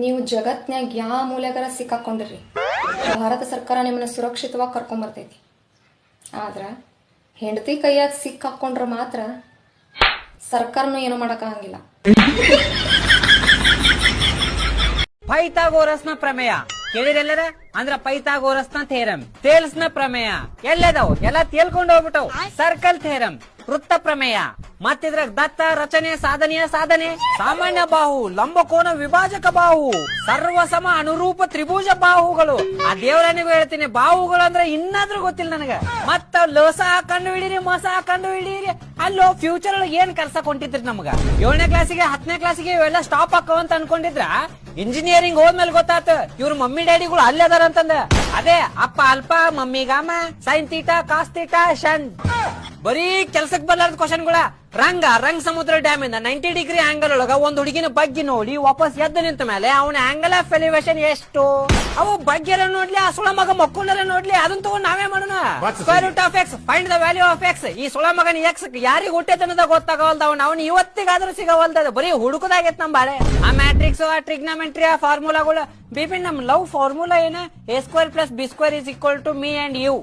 ನೀವು ಜಗತ್ನ್ಯಾಗ ಯಾವ ಮೂಲೆಗಾರ ಸಿಕ್ಕಾಕೊಂಡಿರಿ, ಭಾರತ ಸರ್ಕಾರ ನಿಮ್ಮನ್ನ ಸುರಕ್ಷಿತವಾಗಿ ಕರ್ಕೊಂಬರ್ತೈತಿ. ಆದ್ರೆ ಹೆಂಡತಿ ಕೈಯಾಗ ಸಿಕ್ಕಾಕೊಂಡ್ರೆ ಮಾತ್ರ ಸರ್ಕಾರನು ಏನು ಮಾಡಕ್ಕಾಗಂಗಿಲ್ಲ. ಪೈಥಾಗೋರಸ್ನ ಪ್ರಮೇಯ ಕೇಳಿರೆಲ್ಲರ ಅಂದ್ರ ಪೈಥಾಗೋರಸ್ನ ಥೇರಮ್. ತೇಲ್ಸ್ನ ಪ್ರಮೇಯ ಎಲ್ಲದಾವ್ ಎಲ್ಲ ತೇಲ್ಕೊಂಡು ಹೋಗ್ಬಿಟ್ಟವ್. ಸರ್ಕಲ್ ಥೇರಮ್, ವೃತ್ತ ಪ್ರಮೇಯ, ಮತ್ತಿದ್ರಾಗ ದತ್ತ ರಚನೆ ಸಾಧನೆಯ ಸಾಧನೆ, ಸಾಮಾನ್ಯ ಬಾಹು, ಲಂಬಕೋನ ವಿಭಾಜಕ ಬಾಹು, ಸರ್ವಸಮ ಅನುರೂಪ ತ್ರಿಭುಜ ಬಾಹುಗಳು. ಆ ದೇವರನಿಗೂ ಹೇಳ್ತೀನಿ, ಬಾಹುಗಳು ಅಂದ್ರೆ ಇನ್ನಾದ್ರೂ ಗೊತ್ತಿಲ್ಲ ನನಗ. ಮತ್ತ ಲೋಸ ಕಂಡು ಹಿಡೀರಿ, ಮೋಸ ಕಂಡು ಹಿಡೀರಿ. ಅಲ್ಲೋ ಫ್ಯೂಚರ್ ಒಳಗೆ ಏನ್ ಕಲ್ಸಕ್ ಹೊಂಟಿದ್ರಿ ನಮ್ಗ? 7ನೇ ಕ್ಲಾಸಿಗೆ 10ನೇ ಕ್ಲಾಸಿಗೆ ಇವೆಲ್ಲ ಸ್ಟಾಪ್ ಹಾಕೋ ಅಂತ ಅನ್ಕೊಂಡಿದ್ರ, ಇಂಜಿನಿಯರಿಂಗ್ ಹೋದ್ಮೇಲೆ ಗೊತ್ತಾತ ಇವ್ರ ಮಮ್ಮಿ ಡ್ಯಾಡಿಗಳು ಅಲ್ಲೇ ಅದಾರ ಅಂತಂದ. ಅದೇ ಅಪ್ಪ ಅಲ್ಪ, ಮಮ್ಮಿ ಗಾಮ, ಸೈನ್ ತೀಟಾ, ಕಾಸ್ ತೀಟಾ, ಶನ್. ಬರೀ ಕೆಲ್ಸಕ್ ಬರ್ಲಾರ್ದ ಕ್ವಶನ್ಗಳ. ರಂಗ್ ಸಮುದ್ರ ಡ್ಯಾಮ್ ಇಂದ 90 ಡಿಗ್ರಿ ಆಂಗಲ್ ಒಳಗ ಒಂದ್ ಹುಡುಗಿನ ಬಗ್ಗೆ ನೋಡಿ ವಾಪಸ್ ಎದ್ದು ನಿಂತ ಮೇಲೆ ಅವನ ಆಂಗಲ್ ಆಫ್ ಎಲಿವೇಶನ್ ಎಷ್ಟು? ಅವು ಬಗ್ಗೆಲ್ಲ ನೋಡ್ಲಿ, ಆ ಸುಳ ಮಗ ಮಕ್ಕಳೆಲ್ಲ ನೋಡ್ಲಿ, ಅದನ್ನ ತಗೊಂಡ್ ನಾವೇ ಮಾಡೋಣ. Square root of X, find the value of X. ಈ ಸುಳ ಮಗನ ಎಕ್ಸ್ ಯಾರಿಗೆ ಹುಟ್ಟೈತೆ ಅನ್ನೋದ ಗೊತ್ತಾಗವಲ್ದ. ಅವ್ನು ಇವತ್ತಿಗಾದ್ರೂ ಸಿಗವಲ್ದ. ಬರೀ ಹುಡುಕದಾಗೈತ್ ನಮ್ ಬಾಳೆ. ಆ ಮ್ಯಾಟ್ರಿಕ್ಸ್, ಆ ಟ್ರಿಗ್ನಮೆಂಟ್ರಿ, ಆ ಫಾರ್ಮುಲಾಗಳು. ಬಿಪಿನ್ ನಮ್ ಲವ್ ಫಾರ್ಮುಲಾ ಏನ? A² + B² = me and you.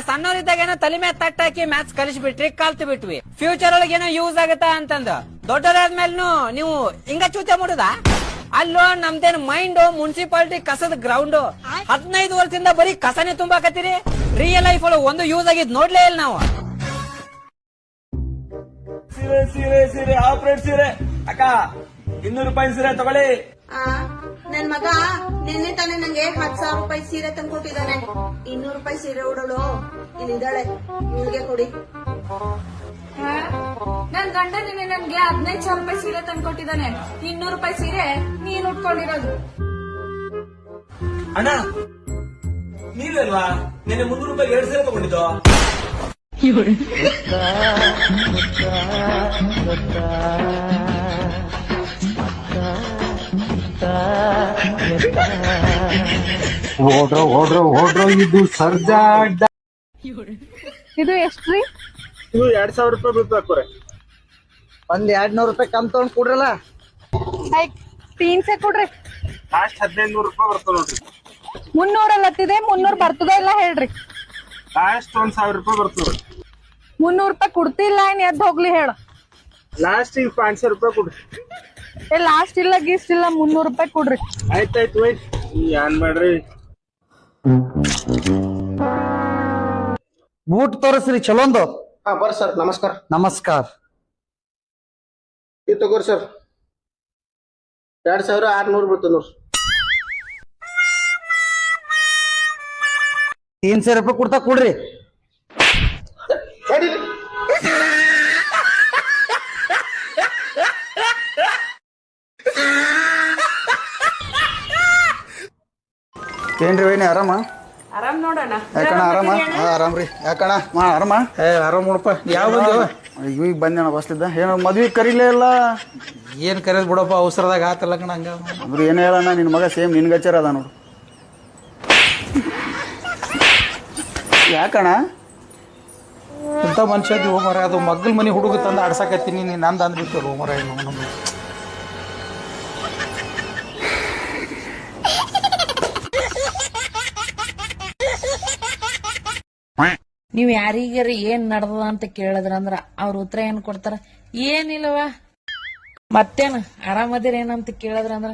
ಸಣ್ಣವರಿದ್ದಾಗ ಏನೋ ತಲೆ ಮೇಲೆ ತಟ್ಟಾಕಿ ಮ್ಯಾಥ್ಸ್ ಕಲಿಸ್ಬಿಟ್ರಿ, ಕಲ್ತು ಬಿಟ್ವಿ. ಫ್ಯೂಚರ್ ಒಳಗೆ ಏನೋ ಯೂಸ್ ಆಗತ್ತಾ ಅಂತಂದ. ದೊಡ್ಡದಾದ್ಮೇಲೆ ನೀವು ಹಿಂಗ ಚೂತೆ ಮಾಡುದಾ? ಅಲ್ಲೋ ನಮ್ದೇನ್ ಮೈಂಡ್ ಮುನ್ಸಿಪಾಲಿಟಿ ಕಸದ ಗ್ರೌಂಡ್. 15 ವರ್ಷದಿಂದ ಬರೀ ಕಸನೇ ತುಂಬಾಕತ್ತೀರಿ. ರಿಯಲ್ ಲೈಫ್ ಒಳಗೆ ಒಂದು ಯೂಸ್ ಆಗಿದ್ ನೋಡ್ಲೇ ಇಲ್ಲ ನಾವು. ಸೀರೆ ಸೀರೆ ಸೀರೆ ಆಪರೇಟ್ ಸೀರೆ ಅಕ್ಕ, 200 ರೂಪಾಯಿ ಸೀರೆ ತಗೊಳ್ಳಿ. ನನ್ ಮಗ ನಿನ್ನೆ ತಾನೇ ನಂಗೆ 10,000 ರೂಪಾಯಿ ಸೀರೆ ತಂದ್ಕೊಟ್ಟಿದ್ದಾನೆ. 200 ರೂಪಾಯಿ ಸೀರೆ ಉಡೋಳು ಇಲ್ಲಿದ್ದಾಳೆ, ಇವಳಿಗೆ ಕೊಡಿ. ನನ್ ಗಂಡ ನಿನ್ನೆ ನನ್ಗೆ 15,000 ರೂಪಾಯಿ ಸೀರೆ ತಂದ್ಕೊಟ್ಟಿದ್ದಾನೆ. 200 ರೂಪಾಯಿ ಸೀರೆ ನೀನ್ ಉಟ್ಕೊಂಡಿರೋದು. ಅಣ್ಣ ನೀವಲ್ವಾ ನಿನ್ನೆ 300 ರೂಪಾಯಿ 2 ಸೀರೆ ತಗೊಂಡಿದ್ದು? ಓಡ್ರೋ ಇದು ಸರ್ಜಾ ಅಡ್ಡ. ಇದು ಎಷ್ಟ್ರಿ? ಇದು 2,000 ರೂಪಾಯಿ ಬೀಳ್ತಾರೆ. ಒಂದ್ 200 ರೂಪಾಯಿ ಕಮ್ ತಗೊಂಡ್ ಕೊಡ್ರಲ್ಲ. 300 ಕೊಡ್ರಿ. ಲಾಸ್ಟ್ 1,500 ರೂಪಾಯಿ ಬರ್ತದೆ ನೋಡ್ರಿ. 300 ಅಲ್ಲತ್ತಿದೆ, 300 ಬರ್ತದ ಇಲ್ಲ ಹೇಳ್ರಿ. ಲಾಸ್ಟ್ 1,000 ರೂಪಾಯಿ ಬರ್ತದೆ. 300 ರೂಪಾಯಿ ಕೊಡ್ತಿಲ್ಲ, ಏನ್ ಎದ್ದು ಹೋಗ್ಲಿ ಹೇಳ. ಲಾಸ್ಟ್ ಈಗ 500 ರೂಪಾಯಿ ಕೊಡ್ರಿ. ಲಾಸ್ಟ್ ಇಲ್ಲ ಗೀಸ್ಟ್ ಇಲ್ಲ, 300 ರೂಪಾಯಿ ಕೊಡ್ರಿ. ಆಯ್ತಾಯ್ತು ವೈ ಏನ್ ಮಾಡ್ರಿ. ಬೂಟ್ ತೋರಿಸ್ರಿ ಚಲೋಂದು. ಬರ್ರಿ ಸರ್, ನಮಸ್ಕಾರ. ನಮಸ್ಕಾರ. ಇದು ತಗೋರಿ ಸರ್, 2,600 ಬರ್ತದೆ ನೋಡ್ರಿ. 300 ರೂಪಾಯಿ ಕೊಡ್ತಾ ಕೊಡ್ರಿ. ಏನ್ರಿ ವೈನಿ ಆರಾಮ? ಆರಾಮ್ ನೋಡೋಣ. ಯಾಕಣ ಆರಾಮ? ಆರಾಮ್ರಿ. ಯಾಕಣ ಆರಾಮ? ಆರಾಮ್ ನೋಡಪ್ಪ. ಯಾವ ಬಂದೇವ? ಈಗ ಬಂದೇಣ ಬಸ್ಲಿದ್ದ. ಏನೋ ಮದ್ವಿ ಕರೀಲೇ ಇಲ್ಲ. ಏನ್ ಕರೆದ್ ಬಿಡಪ್ಪ, ಅವಸರದಾಗ ಆತಲ್ಲ ಕಣ. ಹಂಗ ಅಂದ್ರೆ ಏನ್ ಹೇಳಣ್ಣ, ನಿನ್ ಮಗ ಸೇಮ್ ನಿನ್ಗಚ್ಚರ ಅದ ನೋಡು. ಯಾಕಣ ಇಂಥ ಮನುಷ್ಯ ಹೋ ಮರ. ಅದು ಮಗ್ಗಲ್ ಮನಿ ಹುಡುಗ ತಂದು ಆಡ್ಸಾಕತ್ತೀನಿ, ನೀನ್ ನಂದು ಅಂದ್ಬಿಟ್ಟು ಮರ. ನೀವ್ ಯಾರಿಗಾರ ಏನ್ ನಡ್ದದ ಅಂತ ಕೇಳಿದ್ರಂದ್ರ ಅವ್ರ ಉತ್ತರ ಏನ್ ಕೊಡ್ತಾರ? ಏನಿಲ್ಲವ, ಮತ್ತೇನ ಆರಾಮದಿರ ಏನಂತ ಕೇಳಿದ್ರಂದ್ರ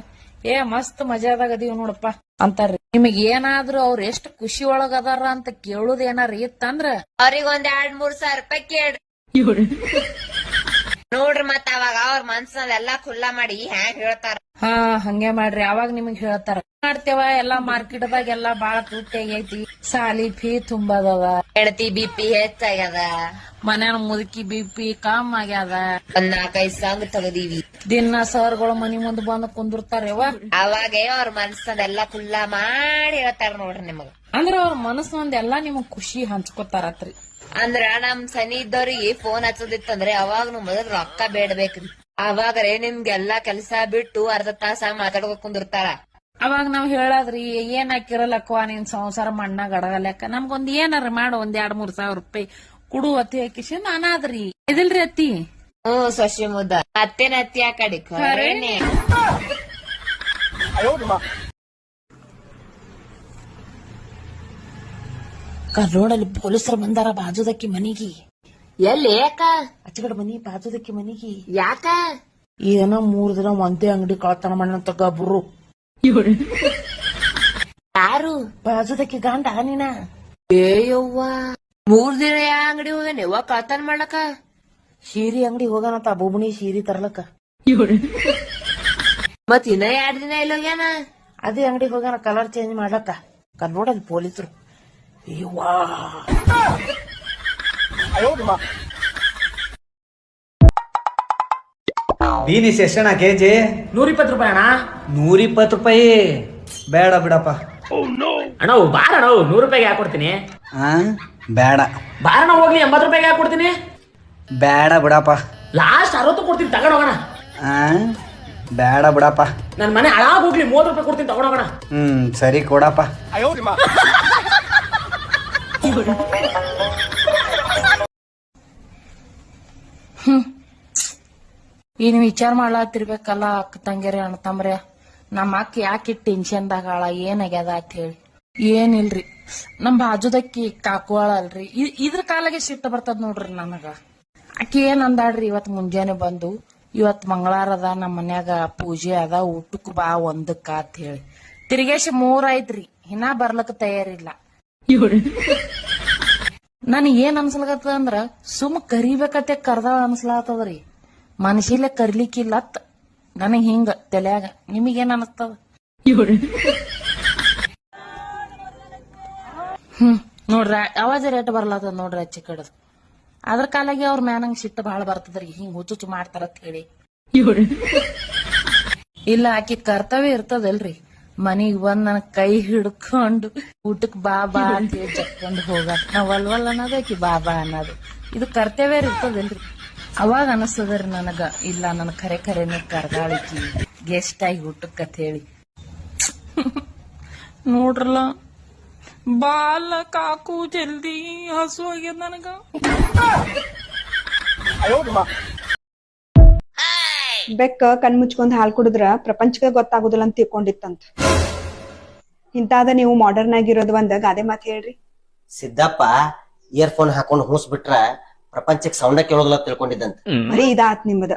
ಮಸ್ತ್ ಮಜಾದಾಗ ಅದೀವ್ ನೋಡಪ್ಪ ಅಂತಾರ್ರಿ. ನಿಮಗ್ ಏನಾದ್ರು ಅವ್ರ ಎಷ್ಟ್ ಖುಷಿ ಒಳಗ ಅದಾರ ಅಂತ ಕೇಳುದ ಏನಾರ ಇತ್ತಂದ್ರ ಅವ್ರಿಗೆ 2-3 ಸಾವಿರ ರೂಪಾಯಿ ಕೇಳ್ರಿ ನೋಡ್ರಿ. ಮತ್ತ ಅವಾಗ ಅವ್ರ ಮನ್ಸನೆಲ್ಲಾ ಖುಲ್ಲಾ ಮಾಡಿ ಹ್ಯಾಂಗ್ ಹೇಳ್ತಾರ. ಹಂಗೆ ಮಾಡ್ರಿ, ಅವಾಗ ನಿಮಗ್ ಹೇಳ್ತಾರ. ಮಾಡ್ತೇವ ಎಲ್ಲಾ ಮಾರ್ಕೆಟ್ದಾಗ ಎಲ್ಲಾ ಬಾಳ ತುಟ್ಟಿ ಆಗೈತಿ, ಸಾಲಿ ಫೀ ತುಂಬದದ, ಹೆಂಡತಿ BP ಹೆಚ್ಚಾಗ್ಯದ, ಮನ್ಯಾನ ಮುದುಕಿ BP ಕಮ್ ಆಗ್ಯಾದ, 4-5 ಸಂಘ ತಗದೀವಿ. ದಿನ ಸರ್ಗಳು ಮನಿ ಮುಂದ್ ಬಂದ್ ಕುಂದಿರ್ತಾರವ. ಅವಾಗ ಅವ್ರ ಮನ್ಸನೆಲ್ಲಾ ಖುಲ್ಲಾ ಮಾಡಿ ಹೇಳ್ತಾರ ನೋಡ್ರಿ ನಿಮಗ. ಅಂದ್ರ ಅವ್ರ ಮನಸ್ಸೊಂದ್ ಎಲ್ಲಾ ನಿಮಗ್ ಖುಷಿ ಹಂಚ್ಕೊತಾರತ್ರಿ. ಅಂದ್ರ ನಮ್ ಸನಿ ಇದ್ದವ್ರಿಗೆ ಫೋನ್ ಹಚ್ಚೋದಿತ್ತಂದ್ರೆ ಅವಾಗ ಮೊದಲ್ ರೊಕ್ಕ ಬೇಡಬೇಕ್ರಿ. ಅವಾಗರೇ ನಿಮ್ಗೆಲ್ಲಾ ಕೆಲ್ಸ ಬಿಟ್ಟು ಅರ್ಧ ತಾಸ ಮಾತಾಡ್ಕೊಂಡ್ ಕುಂದಿರ್ತಾರ. ಅವಾಗ ನಾವ್ ಹೇಳದ್ರಿ, ಏನ್ ಹಾಕಿರಲ್ಲಕ್ವಾ ನಿನ್ ಸಂಸಾರ ಮಣ್ಣಾಗ ಅಡಗಲ್ಯಾಕ, ನಮ್ಗೊಂದ್ ಏನಾರ ಮಾಡು, 2-3 ಸಾವಿರ ರೂಪಾಯಿ ಕುಡು ಅತಿ ಹಾಕಿಸಿ ಅನಾದ್ರಿ. ಇದಿಲ್ರಿ ಅತ್ತಿ? ಸೊಸಿ ಮುದ್ದ ಅತ್ತೇನ ಅತ್ತಿ ಆ ಕಡೆ ಕರ್ರೋಡಲ್ಲಿ ಪೊಲೀಸರು ಬಂದಾರ ಬಾಜುದಕ್ಕಿ ಮನಿಗಿ. ಎಲ್ಲಿ ಯಾಕ ಅಚ್ಚಗಡ ಮನಿ ಬಾಜುದಕ್ಕಿ ಮನಿಗಿ. ಯಾಕ ಏನೋ 3 ದಿನ ಒಂದೇ ಅಂಗಡಿ ಕಳ್ತನ ಮಾಡಂತ ಗಬ್ರು. ಯಾರು ಬಾಜುದಕ್ಕಿ ಗಂಡ ನೀನ. ಏಯವ್ವ 3 ದಿನ ಯಾ ಅಂಗಡಿ ಹೋಗ್ಯಾನ ಯವ್ವ ಕಳ್ತನ ಮಾಡ್ಲಕ? ಸೀರಿ ಅಂಗಡಿ ಹೋಗನಂತ ಬೊಬ್ಬಣಿ ಸೀರಿ ತರ್ಲಕ್ಕ. ಮತ್ ಇನ್ನ 2 ದಿನ ಇಲ್ಲ ಹೋಗ್ಯಾನ? ಅದೇ ಅಂಗಡಿ ಹೋಗನ ಕಲರ್ ಚೇಂಜ್ ಮಾಡ್ಲಕ್ಕ. ಕರ್ರೋಡಲ್ಲಿ ಪೊಲೀಸರು. ಅಯ್ಯವ್ವಾ ಬೀನಿಸ್ ಎಷ್ಟಣ್ಣ ಕೆಜಿ? 120 ರೂಪಾಯಿ ಅಣ್ಣ. 120 ರೂಪಾಯಿ ಬೇಡ ಬಿಡಪ್ಪ. ಅಣ್ಣ ಬಾರಣ 100 ರೂಪಾಯಿಗೆ ಹಾಕೊಡ್ತೀನಿ. ಬೇಡ ಬಾರಣ ಹೋಗ್ಲಿ 80 ರೂಪಾಯಿಗೆ ಹಾಕೊಡ್ತೀನಿ. ಬೇಡ ಬಿಡಪ್ಪ. ಲಾಸ್ಟ್ 60 ಕೊಡ್ತೀನಿ ತಗೊಂಡೋಗೋಣ. ಬೇಡ ಬಿಡಪ್ಪ. ನನ್ ಮನೆ ಹಾಳಾಗ್ ಹೋಗ್ಲಿ 30 ರೂಪಾಯಿ ಕೊಡ್ತೀನಿ ತಗೊಂಡೋಗೋಣ. ಸರಿ ಕೊಡಪ್ಪ. ಏನ್ ವಿಚಾರ ಮಾಡ್ಲಾತಿರ್ಬೇಕಲ್ಲ ಅಕ್ಕ ತಂಗಿರಿ ಅಣ್ಣ ತಮ್ರೆ. ನಮ್ಮ ಅಕ್ಕ ಯಾಕೆ ಟೆನ್ಷನ್ದಾಗ ಆಳ ಏನಾಗ್ಯದ ಅಂತ ಹೇಳಿ. ಏನಿಲ್ರಿ ನಮ್ ಬಾಜುದಕ್ಕಿ ಕಾಕುವಾಳ ಅಲ್ರಿ. ಇದ್ರ ಕಾಲಾಗೆ ಸಿಟ್ಟ ಬರ್ತದ ನೋಡ್ರಿ ನನಗ. ಆಕಿ ಏನ್ ಅಂದಾಡ್ರಿ ಇವತ್ ಮುಂಜಾನೆ ಬಂದು, ಇವತ್ ಮಂಗಳಾರ ಅದ ನಮ್ಮ ಮನ್ಯಾಗ ಪೂಜೆ ಅದ ಊಟಕ್ ಬಾ ಒಂದಕ್ಕ ಅಂತ ಹೇಳಿ. ತಿರ್ಗೇಶ 3 ಆಯ್ತ್ರಿ ಇನ್ನ ಬರ್ಲಕ್ಕ ತಯಾರಿಲ್ಲ. ನನಗ್ ಏನ್ ಅನ್ಸಲ್ಗತ್ತದ ಅಂದ್ರ ಸುಮ್ ಕರಿಬೇಕತ್ತೆ ಕರ್ದಾಳ ಅನ್ಸ್ಲಾತದ್ರಿ. ಮನಸಿಲೆ ಕರ್ಲಿಕ್ಕಿಲ್ಲತ್ ನನಗ್ ಹಿಂಗ ತಲ್ಯಾಗ. ನಿಮಗೇನ್ ಅನಸ್ತದ? ನೋಡ್ರ ಅವಾಜ ರೇಟ್ ಬರ್ಲಾತದ ನೋಡ್ರಿ ಅಚ್ಚಿ ಕಡದ್. ಅದ್ರ ಕಾಲಾಗಿ ಅವ್ರ ಮ್ಯಾನಂಗ್ ಸಿಟ್ಟು ಬಹಳ ಬರ್ತದ್ರಿ. ಹಿಂಗ್ ಹುಚ್ಚುಚ್ಚು ಮಾಡ್ತಾರತ್ ಹೇಳಿ. ಇಲ್ಲ ಆಕಿ ಕರ್ತವ್ಯ ಇರ್ತದಲ್ರಿ. ಮನಿಗ್ ಬಂದ್ ನನ್ ಕೈ ಹಿಡ್ಕೊಂಡು ಊಟಕ್ ಬಾ ಬಾ ಅಂತ ಹೇಳಿ ಚಕ್ಕೊಂಡು ಹೋಗ. ನಾವ್ ವಲ್ವಲ್ ಅನ್ನೋದು ಆಕಿ ಬಾ ಬಾ ಅನ್ನೋದು ಇದು ಕರ್ತವ್ಯ ಇರ್ತದಲ್ರಿ. ಅವಾಗ ಅನಸ್ತದ್ರಿ ನನಗ ಇಲ್ಲ ನನ್ ಖರೆನೆ ಕರ್ದಾಳಿಕಿ ಗೆಸ್ಟ್ ಆಗಿ ಊಟಕ್ ಅಂತ ಹೇಳಿ. ನೋಡ್ರಲ್ಲ ಬಾಲ ಕಾಕು ಜಲ್ದಿ ಹಸು ಆಗ್ಯದ ನನಗ. ಬೆಕ್ಕ ಕಣ್ ಮುಚ್ಕೊಂಡ್ ಹಾಲ್ ಕುಡಿದ್ರ ಪ್ರಪಂಚಕ್ಕೆ ಗೊತ್ತಾಗುದಿಲ್ಲ ಅಂತ ತಿಳ್ಕೊಂಡಿತ್ತಂತ. ಇಂತಾದ ನೀವು ಮಾಡರ್ನ್ ಆಗಿರೋದು ಒಂದ್ ಗಾದೆ ಮಾತು ಹೇಳ್ರಿ. ಸಿದ್ದಪ್ಪ ಇಯರ್ಫೋನ್ ಹಾಕೊಂಡು ಹೂಸ್ ಬಿಟ್ರ ಪ್ರಪಂಚಕ್ಕೆ ಸೌಂಡ ಕೇಳೋದಿಲ್ಲ ತಿಳ್ಕೊಂಡಿದ್ದಂತ. ಬರೀ ಇದಾತ್ ನಿಮ್ಮದ.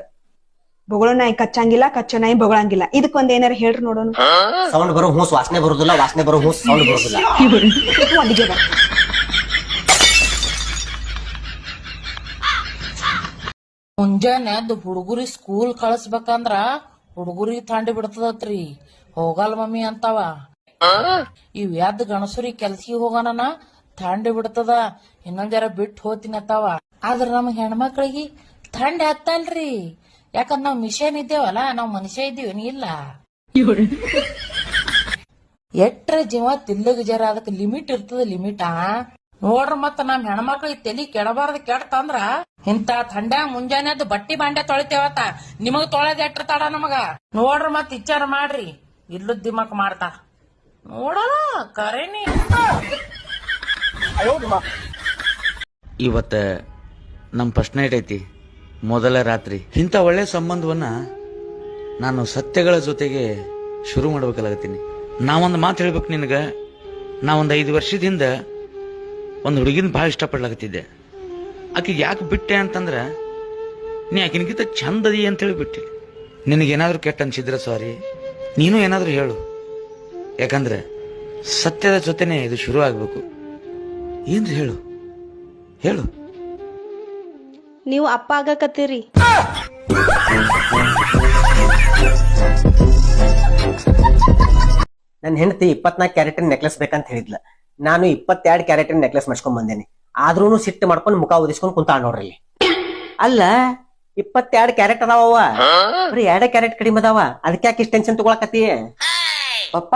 ಬೊಗಳೋ ನಾಯಿ ಕಚ್ಚಂಗಿಲ್ಲ, ಕಚ್ಚೋ ನಾಯಿ ಬೊಗಳಂಗಿಲ್ಲ. ಇದಕ್ಕೊಂದ್ ಏನಾರ ಹೇಳ್ರಿ ನೋಡೋಣ. ಸೌಂಡ್ ಬರೋ ಹೂಸ್ ವಾಸನೆ ಬರುದಿಲ್ಲ, ವಾಸನೆ ಬರೋ ಹೂಸ್ ಸೌಂಡ್ ಬರುದಿಲ್ಲ. ಅಡಿಗೆ ಬರ ಮುಂಜಾನೆ ಅದು ಹುಡುಗರಿ ಸ್ಕೂಲ್ ಕಳಿಸ್ಬೇಕಂದ್ರ ಹುಡುಗರಿ ತಾಂಡಿ ಬಿಡ್ತದತ್ರಿ. ಹೋಗಲ್ ಮಮ್ಮಿ ಅಂತಾವ. ಇವ್ ಎದ್ ಗಣಸುರಿ ಕೆಲ್ಸಿಗೆ ಹೋಗೋಣ ತಾಂಡಿ ಬಿಡ್ತದ. ಇನ್ನೊಂದ್ ಜರ ಬಿಟ್ಟು ಹೋತಿನ ಅತ್ತಾವ. ಆದ್ರ ನಮ್ ಹೆಣ್ಮಕ್ಳಿಗೆ ಥಂಡಿ ಆಗ್ತಲ್ರಿ. ಯಾಕಂದ್ರ ನಾವ್ ಮಿಷನ್ ಇದ್ದೇವಲ್ಲ, ನಾವ್ ಮನುಷ್ಯ ಇದ್ದೀವಿ ಇಲ್ಲ. ಎಟ್ರ ಜೀವ ತಿಲ್ಲಗ ಜರ ಅದಕ್ಕೆ ಲಿಮಿಟ್ ಇರ್ತದ. ಲಿಮಿಟ್ ನೋಡ್ರ ಮತ್ತ ನಮ್ ಹೆಣ್ಮಕ್ಳಿಗೆ ತಲಿ ಕೆಡಬಾರ್ದು. ಕೆಡ್ತಂದ್ರ ಇಂತ ಥಂಡ್ಯಾಗ ಮುಂಜಾನೆ ಅದು ಬಟ್ಟಿ ಬಾಂಡೆ ತೊಳಿತೇವತ್ತ. ನಿಮಗ್ ತೊಳೆದ ಎಟ್ರ ತಡ ನಮಗ. ನೋಡ್ರ ಮತ್ ವಿಚಾರ ಮಾಡ್ರಿ. ಇಲ್ಲದ ದಿಮಕ್ ಮಾಡ್ತಾ ನೋಡಲ್ಲ ಕರೇನಿ. ಇವತ್ತ ನಮ್ ಫಸ್ಟ್ ನೈಟ್ ಐತಿ, ಮೊದಲ ರಾತ್ರಿ. ಇಂಥ ಒಳ್ಳೆ ಸಂಬಂಧವನ್ನ ನಾನು ಸತ್ಯಗಳ ಜೊತೆಗೆ ಶುರು ಮಾಡ್ಬೇಕಲಾಗತ್ತೀನಿ. ನಾವೊಂದು ಮಾತು ಹೇಳ್ಬೇಕು ನಿನಗ. ನಾವೊಂದು 5 ವರ್ಷದಿಂದ ಒಂದು ಹುಡುಗಿನ ಭಾಳ ಇಷ್ಟಪಡ್ಲಾಗತ್ತಿದ್ದೆ. ಆಕೆಗೆ ಯಾಕೆ ಬಿಟ್ಟೆ ಅಂತಂದ್ರ ನೀ ಆಕಿನಗಿಂತ ಚಂದದಿ ಅಂತ ಹೇಳಿ ಬಿಟ್ಟೆ. ನಿನಗೇನಾದ್ರೂ ಕೆಟ್ಟ ಅನ್ಸಿದ್ರೆ ಸಾರಿ, ನೀನು ಏನಾದ್ರೂ ಹೇಳು. ಯಾಕಂದ್ರೆ ಸತ್ಯದ ಜೊತೆನೆ ಇದು ಶುರು ಆಗ್ಬೇಕು. ಏನ್ರಿ ಹೇಳು ಹೇಳು. ನೀವು ಅಪ್ಪ ಆಗಕತ್ತೀರಿ. ನನ್ನ ಹೆಂಡತಿ 24 ಕ್ಯಾರೆಟಿನ್ ನೆಕ್ಲೆಸ್ ಬೇಕಂತ ಹೇಳಿದ್ಲ. ನಾನು 22 ಕ್ಯಾರೆಟಿನ್ ನೆಕ್ಲೆಸ್ ಮಾಡ್ಸ್ಕೊಂಡ್ ಬಂದೇನಿ. ಆದ್ರೂನು ಸಿಟ್ಟು ಮಾಡ್ಕೊಂಡು ಮುಖ ಉದಿಸ್ಕೊಂಡು ಕುಂತಾಳ ನೋಡ್ರಿ. ಅಲ್ಲ 22 ಕ್ಯಾರೆಟ್ ಅದಾವ, ಬರೀ 2 ಕ್ಯಾರೆಟ್ ಕಡಿಮೆ ಅದಾವ. ಅದಕ್ಕೆ ಯಾಕೆ ಇಷ್ಟ ಟೆನ್ಷನ್ ತಗೊಳಕತ್ತಿ? ಪಪ್ಪ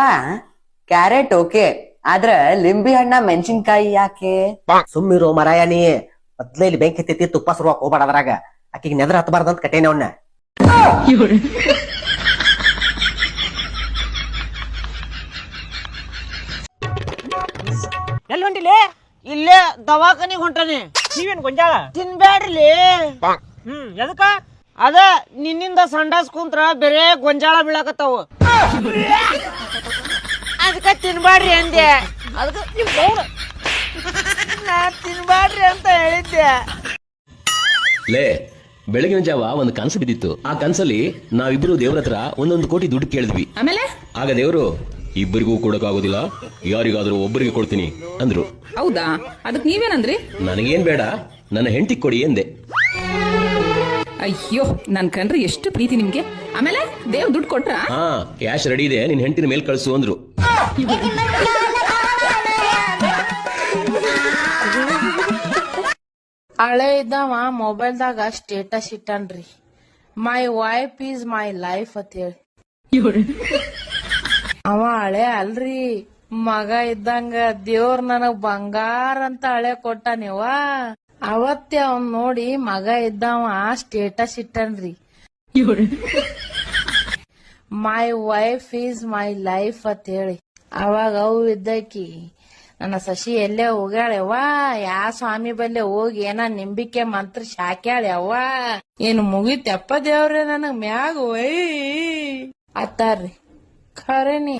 ಕ್ಯಾರೆಟ್ ಓಕೆ, ಆದ್ರ ಲಿಂಬಿ ಹಣ್ಣ ಮೆಣಸಿನ್ಕಾಯಿ ಯಾಕೆ? ಸುಮ್ಮಿರೋ ಮರಾಯ ನೀ. ಮೊದ್ಲೇ ಇಲ್ಲಿ ಬೆಂಕಿ ಹತ್ತೈತಿ, ತುಪ್ಪ ಸುರುವಾಕ್ ಹೋಗ್ಬೇಡ ಅದ್ರಾಗ. ಆಕಿಗೆ ನೆದ್ರ ಹತ್ತಬಾರ್ದಂತ ಕಟ್ಟೇನೆ ಅವನ್ನ. ಎಲ್ಲಿ ಹೊಂಟಿಲಿ? ಇಲ್ಲೇ ದವಾಖಾನಿಗ್ ಹೊಂಟಾನೆ. ನೀವೇನ್ ಗೊಂಜಾಳ ತಿನ್ಬ್ಯಾಡ್ರಿ. ಎದಕ್ಕ? ಅದ ನಿನ್ನಿಂದ ಸಂಡಾಸ್ ಕುಂತ್ರ ಬೇರೆ ಗೊಂಜಾಳ ಬೀಳಾಕತ್ತಾವ. ಅದಕ್ಕ ತಿನ್ಬಾಡ್ರಿ ಅಂದೆ ಅದಕ್ಕ ನಾ ತಿನ್ಬಾಡ್ರಿ ಅಂತ ಹೇಳಿದ್ದೆ. ಲೇ ಬೆಳಗಿನ ಜಾವ ಒಂದು ಕನಸು ಬಿದ್ದಿತ್ತು. ಆ ಕನಸಲ್ಲಿ ನಾವಿಬ್ರು ದೇವ್ರ ಹತ್ರ 1 ಕೋಟಿ ದುಡ್ಡು ಕೇಳಿದ್ವಿ. ಆಮೇಲೆ ಆಗ ದೇವ್ರು ಇಬ್ಬರಿಗೂ ಕೊಡಕ್ಕಾಗೋದಿಲ್ಲ, ಯಾರಿಗಾದ್ರೂ ಒಬ್ಬರಿಗೆ ಕೊಡ್ತೀನಿ ಅಂದ್ರು. ಹೌದಾ? ಅದಕ್ ನೀವೇನಂದ್ರಿ? ನನಗೇನ್ ಬೇಡ, ನನ್ನ ಹೆಂಡತಿ ಕೊಡಿ ಎಂದೆ. ಅಯ್ಯೋ ನನ್ ಕಂಡ್ರೆ ಎಷ್ಟು ಪ್ರೀತಿ ನಿಮ್ಗೆ. ಆಮೇಲೆ ದೇವ್ ದುಡ್ಡು ಕೊಟ್ರ? ಹಾ, ಕ್ಯಾಶ್ ರೆಡಿ ಇದೆ, ನಿನ್ ಹೆಂಡತಿನ ಮೇಲ್ ಕಳ್ಸು ಅಂದ್ರು. ಹಳೆ ಇದ್ದವ ಮೊಬೈಲ್ದಾಗ ಸ್ಟೇಟಸ್ ಇಟ್ಟನ್ರಿ, my wife is my life ಅಂತ ಹೇಳಿ. ಅವ ಹಳೆ ಅಲ್ರಿ, ಮಗ ಇದ್ದಂಗ ದೇವ್ರ ನನಗ್ ಬಂಗಾರ ಅಂತ ಹಳೆ ಕೊಟ್ಟಾನಿವ. ಅವತ್ತೇ ಅವ್ನ್ ನೋಡಿ ಮಗ ಇದ್ದವ ಸ್ಟೇಟಸ್ ಇಟ್ಟನ್ರಿ, my wife is my life ಅಂತ ಹೇಳಿ. ಅವಾಗ ಅವು ಇದ್ದಕಿ ನನ್ನ ಸಸಿ ಎಲ್ಲೇ ಹೋಗ್ಯಾಳೆವ್ವ, ಯಾ ಸ್ವಾಮಿ ಬಲ್ಲೆ ಹೋಗಿ ಏನ ನಿಂಬಿಕೆ ಮಂತ್ರ ಶಾಕ್ಯಾಳ್ಯವ್ವ, ಏನು ಮುಗಿತಪ್ಪ ದೇವ್ರೆ ನನಗ್ ಮ್ಯಾಗ ಒಯ್ ಅತ್ತಾರ್ರಿ. ಖರೇನಿ